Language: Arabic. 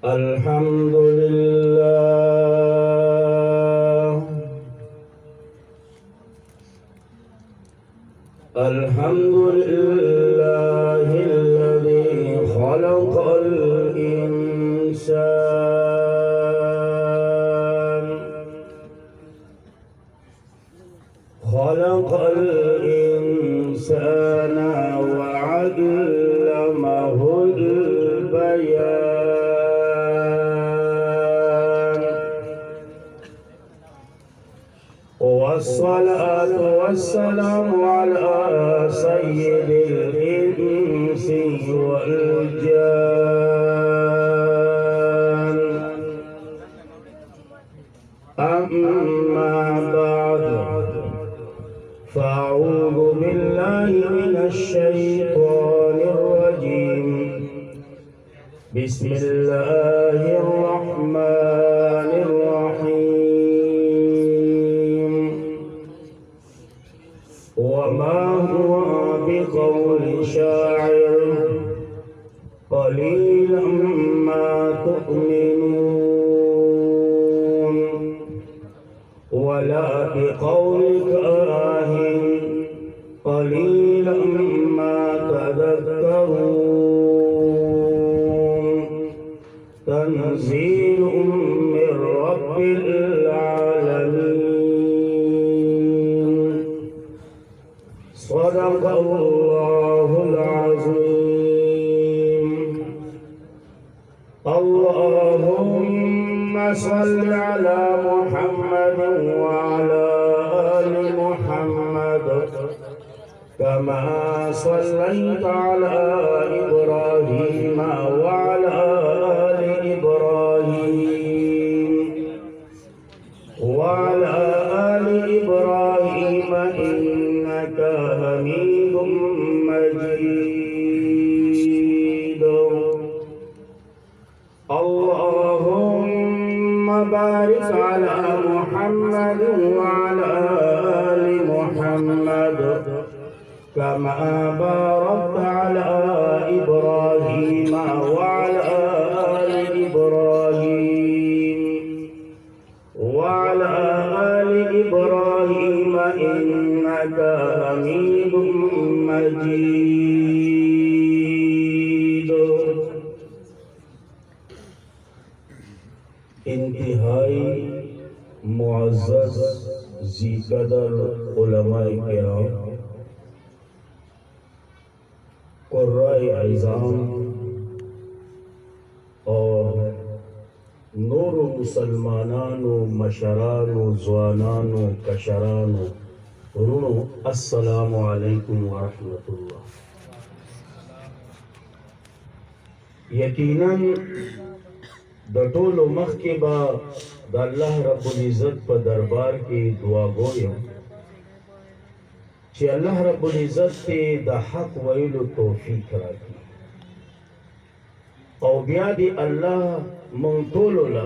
الحمد لله الحمد لله الذي خلق الإنسان وعلمه البيان والصلاة والسلام على سيد الإنس والجان أما بعد فأعوذ بالله من الشيطان الرجيم بسم الله الرحمن الرحيم وما هو بقول شاعر قليلا ما تؤمنون ولا بقول كاهن قليلا ما تذكرون تنزيل من رب العالمين صدق الله العظيم اللهم صل على محمد وعلى آل محمد كما صليت على إبراهيم وعلى آل إبراهيم وعلى آل إبراهيم إنك حميد مجيد اللهم بارك على محمد وعلى آل محمد كما باركت على إبراهيم وعلى آل إبراهيم وعلى آل إبراهيم إنك حميد مجيد انتہائی معزز ذی قدر علماء کرام قرائے عظام اور نور مسلمانانو مشرانو زوانانو کشرانو رونو السلام علیکم ورحمۃ اللہ یقیناً د ټولو مخکې به د الله رب العزت په دربار کې دعا غواړم چې الله رب العزت ته د حق ویلو توفیق راکړي او بیا دې الله مونږ ټولو له